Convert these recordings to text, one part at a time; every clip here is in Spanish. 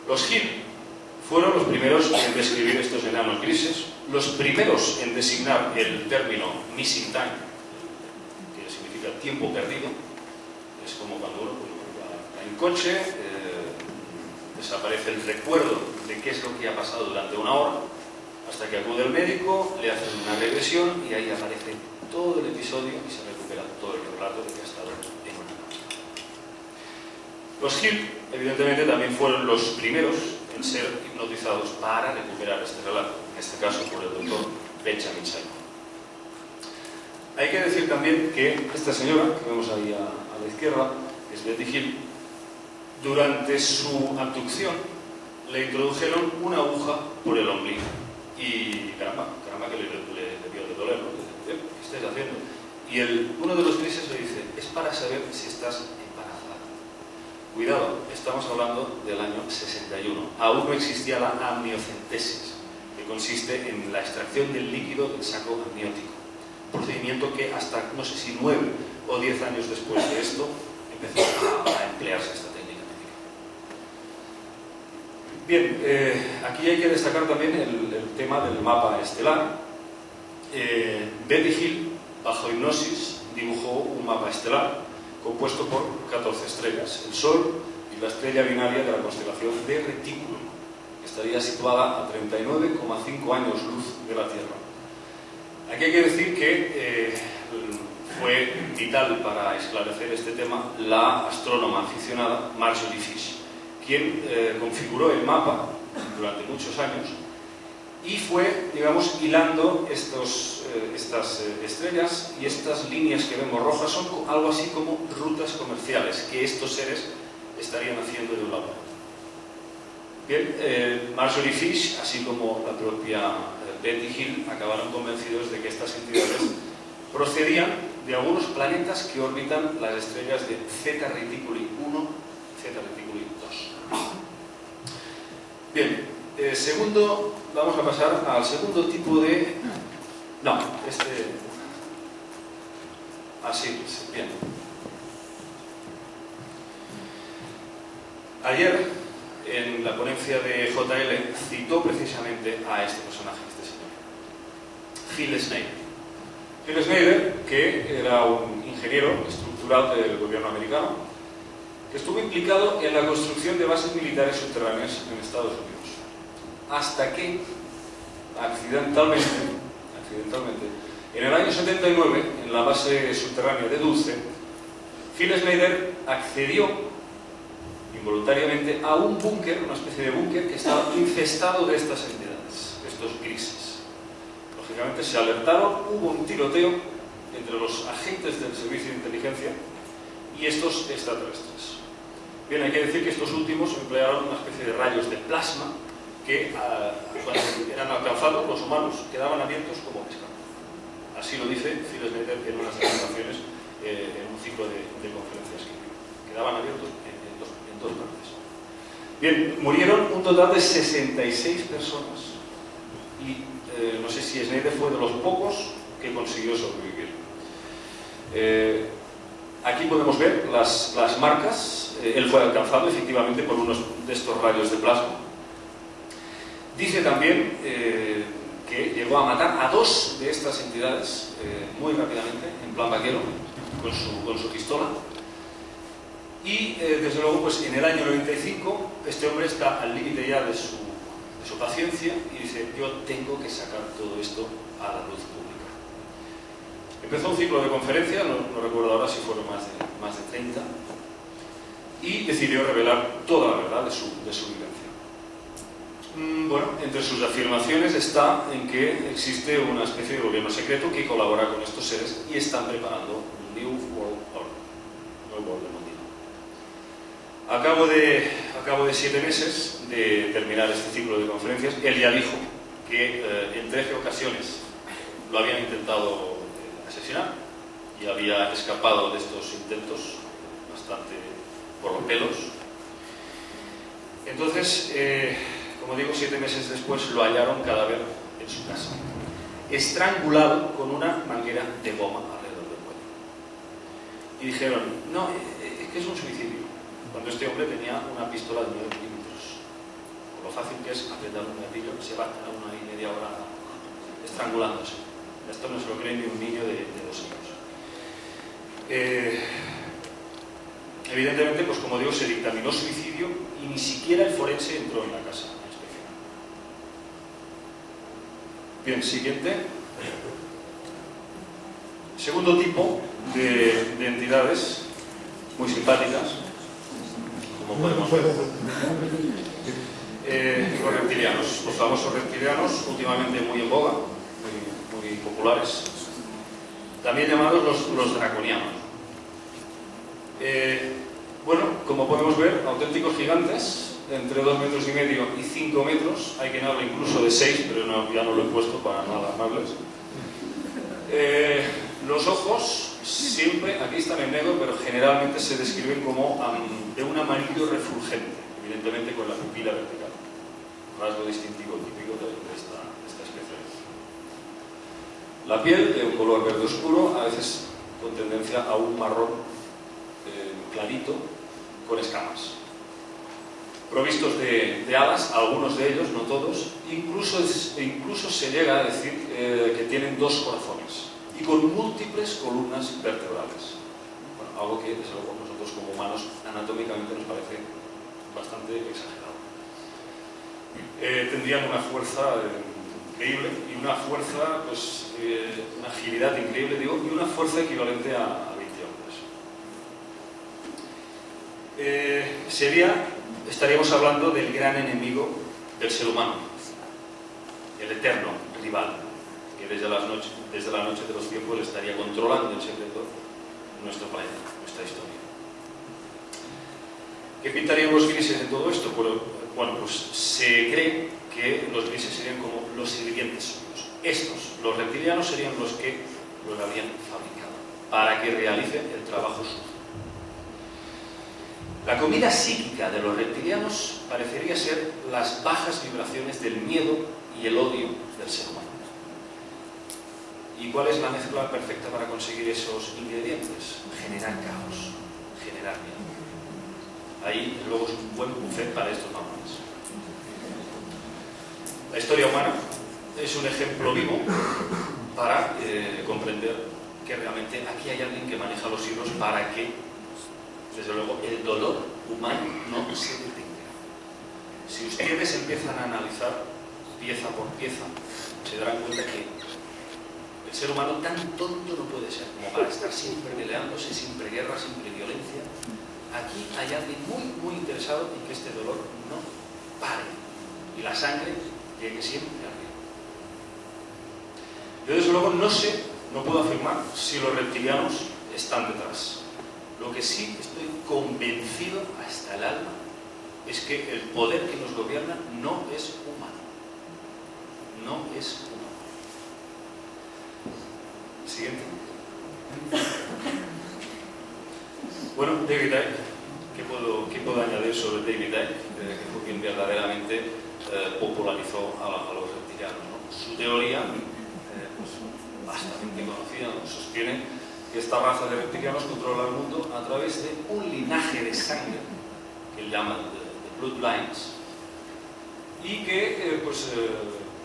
Los Hill fueron los primeros en describir estos enanos grises, los primeros en designar el término missing time, que significa tiempo perdido. Es como cuando uno va en coche, desaparece el recuerdo de qué es lo que ha pasado durante una hora, hasta que acude el médico, le hacen una regresión y ahí aparece todo el episodio y se recupera todo el relato de que ha estado en una noche. Los Hill, evidentemente, también fueron los primeros en ser hipnotizados para recuperar este relato, en este caso por el doctor Benjamin Simon. Hay que decir también que esta señora, que vemos ahí a la izquierda, que es Betty Hill, durante su abducción le introdujeron una aguja por el ombligo. Y caramba que le debió de doler, ¿no? ¿Qué estáis haciendo? Y uno de los grises le dice, es para saber si estás embarazada. Cuidado, estamos hablando del año 61. Aún no existía la amniocentesis, que consiste en la extracción del líquido del saco amniótico. Procedimiento que hasta, no sé si 9 o 10 años después de esto, empezó a emplearse esta técnica. Bien, aquí hay que destacar también el tema del mapa estelar. Betty Hill, bajo hipnosis, dibujó un mapa estelar compuesto por 14 estrellas, el Sol y la estrella binaria de la constelación de Reticulum, que estaría situada a 39,5 años luz de la Tierra. Aquí hay que decir que fue vital para esclarecer este tema la astrónoma aficionada Marjorie Fish, quien configuró el mapa durante muchos años y fue, digamos, hilando estas estrellas, y estas líneas que vemos rojas son algo así como rutas comerciales que estos seres estarían haciendo en un laboratorio. Bien, Marjorie Fish, así como la propia Betty Hill, acabaron convencidos de que estas entidades procedían de algunos planetas que orbitan las estrellas de Zeta Reticuli 1, Zeta Reticuli 2. Bien, vamos a pasar al segundo tipo de... No, así, bien. Ayer, en la ponencia de JL, citó precisamente a este personaje, este señor, Phil Schneider. Phil Schneider, que era un ingeniero estructural del gobierno americano, que estuvo implicado en la construcción de bases militares subterráneas en Estados Unidos, hasta que, accidentalmente, en el año 79, en la base subterránea de Dulce, Phil Schneider accedió involuntariamente a un búnker, una especie de búnker que estaba infestado de estas entidades, de estos grises. Lógicamente se alertaron, hubo un tiroteo entre los agentes del servicio de inteligencia y estos extraterrestres. Bien, hay que decir que estos últimos emplearon una especie de rayos de plasma que, cuando eran alcanzados, los humanos quedaban abiertos como pescado. Así lo dice Phil Schneider en unas declaraciones en un ciclo de conferencias que quedaban abiertos en dos partes. Bien, murieron un total de 66 personas y no sé si Schneider fue de los pocos que consiguió sobrevivir. Aquí podemos ver las marcas. Él fue alcanzado efectivamente por unos de estos rayos de plasma. Dice también que llegó a matar a 2 de estas entidades muy rápidamente, en plan vaquero, con su pistola. Y desde luego, pues en el año 95, este hombre está al límite ya de su paciencia y dice: yo tengo que sacar todo esto a la luz pública. Empezó un ciclo de conferencias, no recuerdo ahora si fueron más de 30, y decidió revelar toda la verdad de su vivencia. Bueno, entre sus afirmaciones está en que existe una especie de gobierno secreto que colabora con estos seres y están preparando un New World Order, nuevo orden mundial. A cabo de 7 meses de terminar este ciclo de conferencias, él ya dijo que en 13 ocasiones lo habían intentado asesinar y había escapado de estos intentos bastante por los pelos. Entonces, como digo, 7 meses después lo hallaron cadáver en su casa, estrangulado con una manguera de goma alrededor del cuello. Y dijeron: no, es que es un suicidio, cuando este hombre tenía una pistola de 9 milímetros. lo fácil que es apretar un gatillo, se va a estar una y media hora estrangulándose. Esto no se lo cree ni un niño de 2 años. Evidentemente, pues como digo, se dictaminó suicidio y ni siquiera el forense entró en la casa a inspeccionar. Bien, siguiente. Segundo tipo de entidades muy simpáticas, como podemos ver. Los reptilianos, los famosos reptilianos, últimamente muy en boga, muy populares, también llamados los draconianos. Bueno, como podemos ver, auténticos gigantes, entre 2,5 metros y 5 metros, hay quien habla incluso de 6, pero ya no lo he puesto para no alarmarles. Los ojos, siempre, aquí están en negro, pero generalmente se describen como de un amarillo refulgente, evidentemente con la pupila vertical, rasgo distintivo típico de esta especie. La piel de un color verde oscuro, a veces con tendencia a un marrón clarito, con escamas. Provistos de alas, algunos de ellos, no todos, incluso se llega a decir que tienen 2 corazones y con múltiples columnas vertebrales. Bueno, algo que desde luego nosotros como humanos anatómicamente nos parece bastante exagerado. Tendrían una fuerza increíble y una fuerza, pues, una agilidad increíble, digo, y una fuerza equivalente a 20 hombres. Estaríamos hablando del gran enemigo del ser humano, el eterno rival, que desde la noche de los tiempos le estaría controlando en secreto nuestro planeta, nuestra historia. ¿Qué pintarían los grises de todo esto? Bueno, pues se cree que los grises serían como los sirvientes suyos. Estos, los reptilianos, serían los que los habrían fabricado para que realicen el trabajo suyo. La comida psíquica de los reptilianos parecería ser las bajas vibraciones del miedo y el odio del ser humano. ¿Y cuál es la mezcla perfecta para conseguir esos ingredientes? Generar caos, generar miedo. Ahí luego es un buen buffet para estos mamones. La historia humana es un ejemplo vivo para comprender que realmente aquí hay alguien que maneja los hilos para que, desde luego, el dolor humano no se detenga. Si ustedes empiezan a analizar pieza por pieza, se darán cuenta que el ser humano tan tonto no puede ser como para estar siempre peleándose, siempre guerra, siempre violencia. Aquí hay alguien muy interesado en que este dolor no pare y la sangre llegue siempre arriba. Yo desde luego no puedo afirmar si los reptilianos están detrás. Lo que sí estoy convencido hasta el alma es que el poder que nos gobierna no es humano. No es humano. Siguiente. Bueno, David Icke, ¿qué puedo añadir sobre David Icke? Que fue quien verdaderamente popularizó a los reptilianos, ¿no? Su teoría, pues, bastante conocida, ¿no? Sostiene que esta raza de reptilianos controla el mundo a través de un linaje de sangre que él llama de bloodlines, y que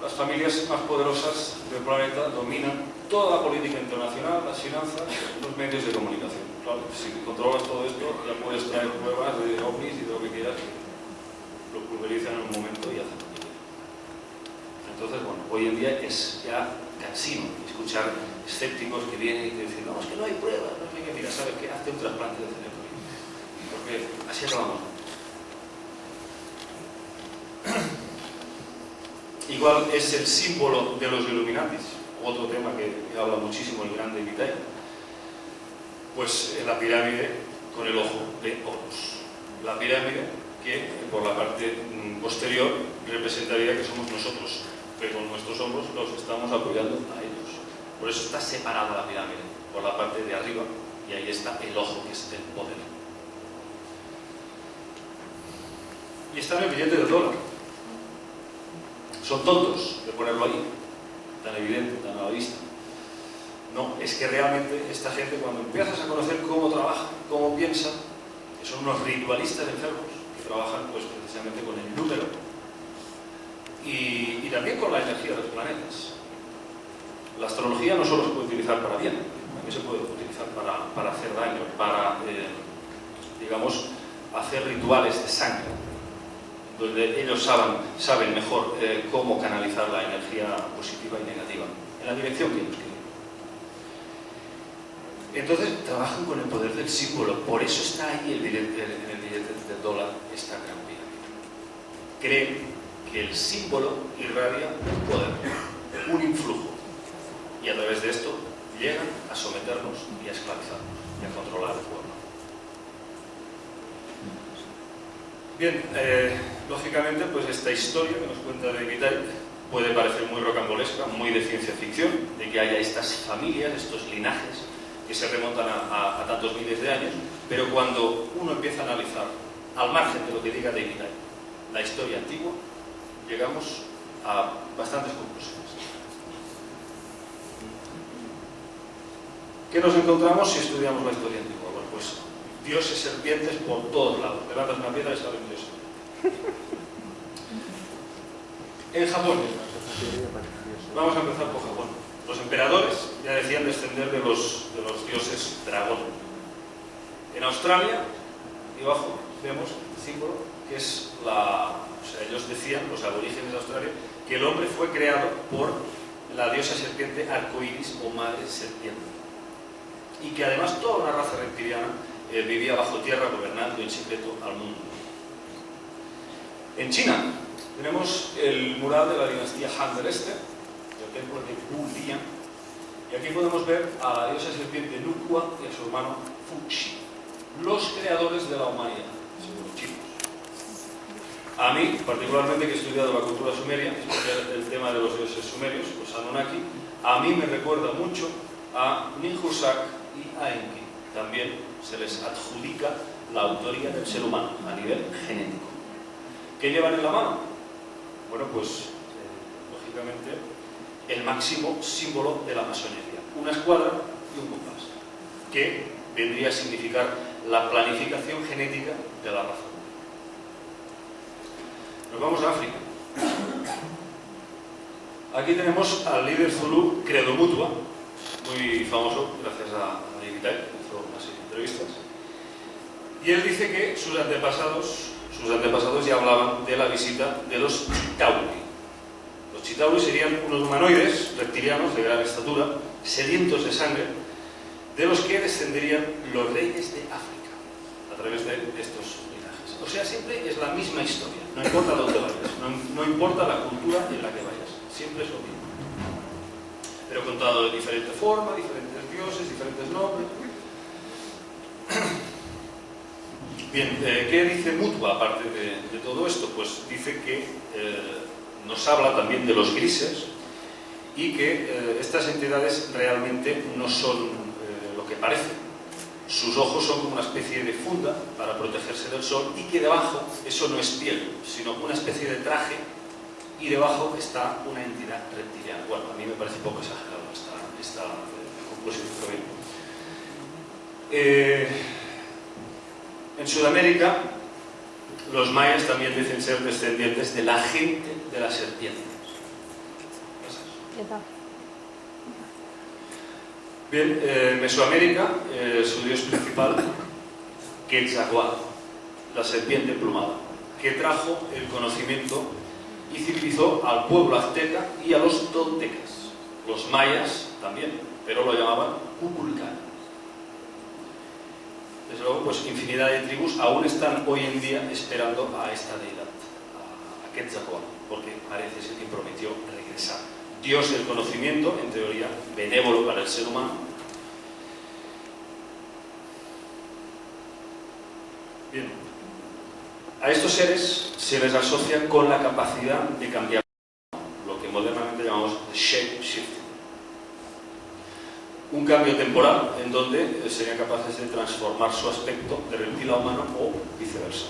las familias más poderosas del planeta dominan toda la política internacional, las finanzas, los medios de comunicación. Claro, si controlas todo esto, ya puedes traer pruebas de ovnis y de lo que quieras, que lo pulverizan en un momento y hacen lo que quieran. Entonces, bueno, hoy en día es ya cansino escuchar escépticos que vienen y te dicen, no, es que no hay pruebas, no sé qué, mira, ¿sabes qué? Hazte un trasplante de cerebro. Porque así acabamos. Igual es el símbolo de los Illuminatis, otro tema que habla muchísimo el gran David Icke. Pues la pirámide con el ojo de Horus. La pirámide que por la parte posterior representaría que somos nosotros, que con nuestros hombros los estamos apoyando a ellos. Por eso está separada la pirámide, por la parte de arriba, y ahí está el ojo, que es el poder. Y está en el billete del dólar. Son tontos de ponerlo ahí, tan evidente, tan a la vista. No, es que realmente esta gente, cuando empiezas a conocer cómo trabaja, cómo piensa, que son unos ritualistas enfermos, que trabajan pues precisamente con el número también con la energía de los planetas. La astrología no solo se puede utilizar para bien, también se puede utilizar para hacer daño, para, digamos, hacer rituales de sangre, donde ellos saben mejor cómo canalizar la energía positiva y negativa, en la dirección que ellos quieren. Entonces trabajan con el poder del símbolo, por eso está ahí en el billete del dólar esta gran pirámide. Creen que el símbolo irradia un poder, un influjo, y a través de esto llegan a someternos y a esclavizarnos y a controlar el pueblo. Bien, lógicamente, pues esta historia que nos cuenta de Mitai puede parecer muy rocambolesca, muy de ciencia ficción, de que haya estas familias, estos linajes que se remontan a tantos miles de años, pero cuando uno empieza a analizar, al margen de lo que diga David Icke, la historia antigua, llegamos a bastantes conclusiones. ¿Qué nos encontramos si estudiamos la historia antigua? Bueno, pues dioses serpientes por todos lados. Levantas una piedra y sale un dios. En Japón, vamos a empezar por Japón. Los emperadores ya decían descender de los dioses dragón. En Australia, y abajo vemos el símbolo, que es ellos decían, los aborígenes de Australia, que el hombre fue creado por la diosa serpiente arcoíris o madre serpiente. Y que además toda una raza reptiliana vivía bajo tierra gobernando en secreto al mundo. En China tenemos el mural de la dinastía Han del Este, el templo de Wulian, y aquí podemos ver a la diosa serpiente Nukua y a su hermano Fuxi, los creadores de la humanidad, según los chinos. A mí, particularmente, que he estudiado la cultura sumeria, el tema de los dioses sumerios, los Anunnaki, a mí me recuerda mucho a Ninhursag y a Enki. También se les adjudica la autoría del ser humano a nivel genético. ¿Qué llevan en la mano? Bueno, pues, lógicamente, el máximo símbolo de la masonería. Una escuadra y un compás, que vendría a significar la planificación genética de la raza. Nos vamos a África. Aquí tenemos al líder zulú Credo Mutua, muy famoso gracias a David Icke, que hizo una serie de entrevistas. Y él dice que sus antepasados ya hablaban de la visita de los Chitauri. Los Chitauri serían unos humanoides reptilianos de gran estatura, sedientos de sangre, de los que descenderían los reyes de África a través de estos linajes. O sea, siempre es la misma historia, no importa dónde vayas, no importa la cultura en la que vayas, siempre es lo mismo. Pero contado de diferente forma, diferentes dioses, diferentes nombres. Bien, ¿qué dice Mutua aparte de todo esto? Pues dice que nos habla también de los grises y que estas entidades realmente no son lo que parecen. Sus ojos son como una especie de funda para protegerse del sol y que debajo, eso no es piel, sino una especie de traje, y debajo está una entidad reptiliana. Bueno, a mí me parece un poco exagerado esta conclusión, pero bien. En Sudamérica, los mayas también dicen ser descendientes de la gente de las serpientes. Bien, en Mesoamérica, su dios principal, Quetzalcóatl, la serpiente plumada, que trajo el conocimiento y civilizó al pueblo azteca y a los toltecas. Los mayas también, pero lo llamaban Kukulcán. Desde luego, pues infinidad de tribus aún están hoy en día esperando a esta deidad, a Quetzalcóatl, porque parece ser que prometió regresar. Dios del conocimiento, en teoría, benévolo para el ser humano. Bien, a estos seres se les asocia con la capacidad de cambiar, lo que modernamente llamamos shape shifting. Un cambio temporal en donde serían capaces de transformar su aspecto de reptil a humano o viceversa.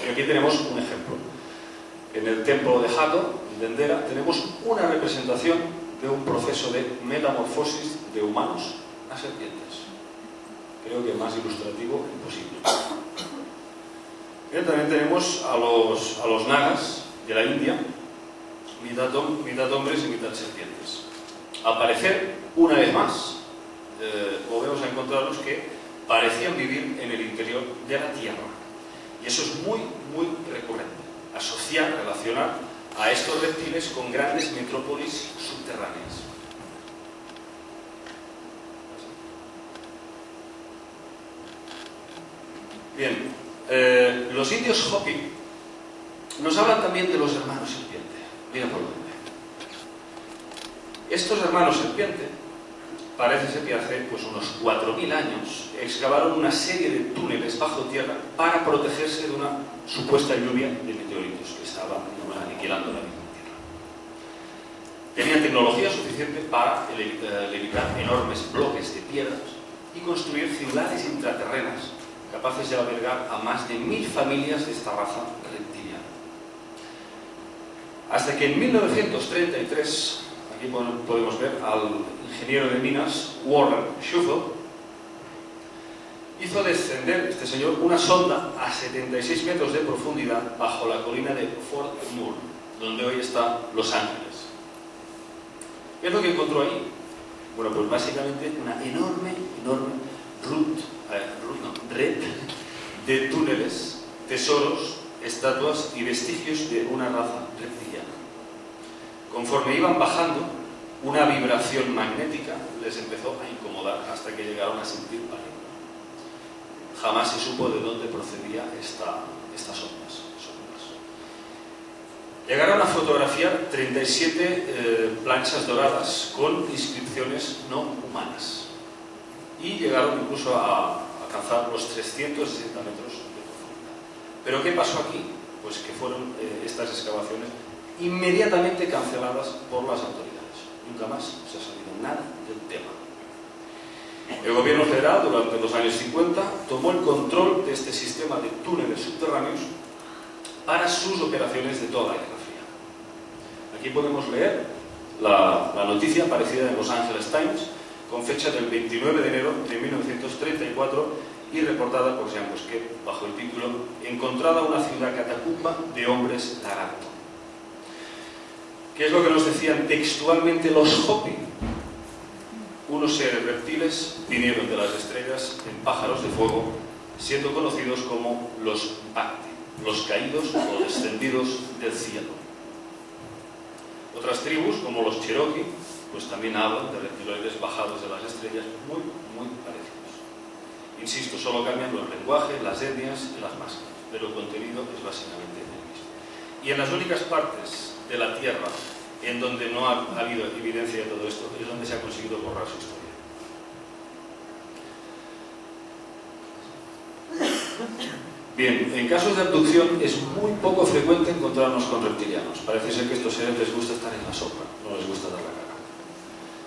Y aquí tenemos un ejemplo. En el templo de Hathor, en Dendera, tenemos una representación de un proceso de metamorfosis de humanos a serpientes. Creo que más ilustrativo imposible. Bien, también tenemos a los nagas de la India, mitad hombres y mitad serpientes. Al parecer, una vez más, volvemos a encontrarnos que parecían vivir en el interior de la Tierra. Y eso es muy, muy recurrente. Asociar, relacionar a estos reptiles con grandes metrópolis subterráneas. Bien, los indios Hopi nos hablan también de los hermanos serpiente. Mira por dónde. Estos hermanos serpiente, parece ser que hace pues, unos 4.000 años excavaron una serie de túneles bajo tierra para protegerse de una supuesta lluvia de meteoritos que estaba aniquilando la misma Tierra. Tenían tecnología suficiente para levitar enormes bloques de piedras y construir ciudades intraterrenas capaces de albergar a más de 1.000 familias de esta raza reptiliana. Hasta que en 1933, aquí podemos ver al ingeniero de minas Warren Shuffle, hizo descender este señor una sonda a 76 metros de profundidad bajo la colina de Fort Moore, donde hoy está Los Ángeles. ¿Qué es lo que encontró ahí? Bueno, pues básicamente una enorme red de túneles, tesoros, estatuas y vestigios de una raza reptiliana. Conforme iban bajando, una vibración magnética les empezó a incomodar hasta que llegaron a sentir pánico. Jamás se supo de dónde procedía estas ondas. Llegaron a fotografiar 37 planchas doradas con inscripciones no humanas y llegaron incluso a alcanzar los 360 metros de profundidad. ¿Pero qué pasó aquí? Pues que fueron estas excavaciones inmediatamente canceladas por las autoridades. Nunca más se ha sabido nada del tema. El gobierno federal, durante los años 50, tomó el control de este sistema de túneles subterráneos para sus operaciones de toda la Guerra Fría. Aquí podemos leer la noticia aparecida en Los Angeles Times con fecha del 29 de enero de 1934 y reportada por Jean Bosquet bajo el título "Encontrada una ciudad catacumba de hombres lagarto". ¿Qué es lo que nos decían textualmente los Hopi? Unos seres reptiles vinieron de las estrellas en pájaros de fuego, siendo conocidos como los Bhakti, los caídos o descendidos del cielo. Otras tribus, como los Cherokee, pues también hablan de reptiloides bajados de las estrellas, muy, muy parecidos. Insisto, solo cambian los lenguajes, las etnias y las máscaras, pero el contenido es básicamente el mismo. Y en las únicas partes de la Tierra en donde no ha habido evidencia de todo esto es donde se ha conseguido borrar su historia. Bien, en casos de abducción es muy poco frecuente encontrarnos con reptilianos. Parece ser que a estos seres les gusta estar en la sombra, no les gusta dar la cara.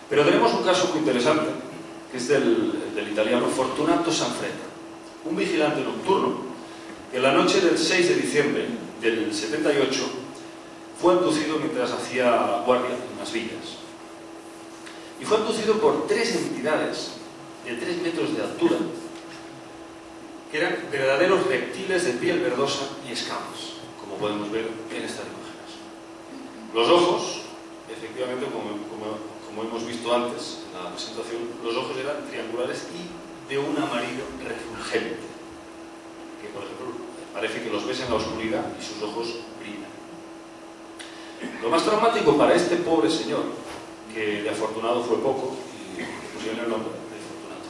Pero tenemos un caso muy interesante, que es del italiano Fortunato Sanfretta, un vigilante nocturno que la noche del 6 de diciembre del 78 fue abducido mientras hacía guardia en unas villas. Y fue abducido por 3 entidades de 3 metros de altura, que eran verdaderos reptiles de piel verdosa y escamas, como podemos ver en estas imágenes. Los ojos, efectivamente, como hemos visto antes en la presentación, los ojos eran triangulares y de un amarillo refulgente, que por ejemplo parece que los ves en la oscuridad y sus ojos brillan. Lo más traumático para este pobre señor, que de afortunado fue poco, y le pusieron el nombre de Fortunato.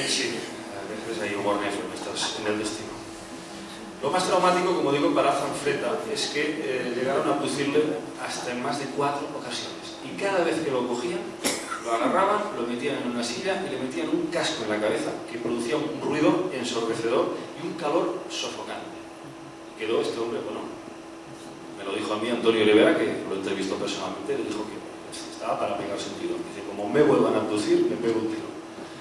Sí, a veces hay un guardia en el destino. Lo más traumático, como digo, para Sanfretta es que llegaron a abducirle hasta en más de 4 ocasiones. Y cada vez que lo cogían, lo agarraban, lo metían en una silla y le metían un casco en la cabeza que producía un ruido ensordecedor y un calor sofocante. Y quedó este hombre, bueno, me lo dijo a mí Antonio Rivera, que lo entrevistó personalmente, le dijo que estaba para pegarse un tiro. Dice, como me vuelvan a abducir, me pego un tiro.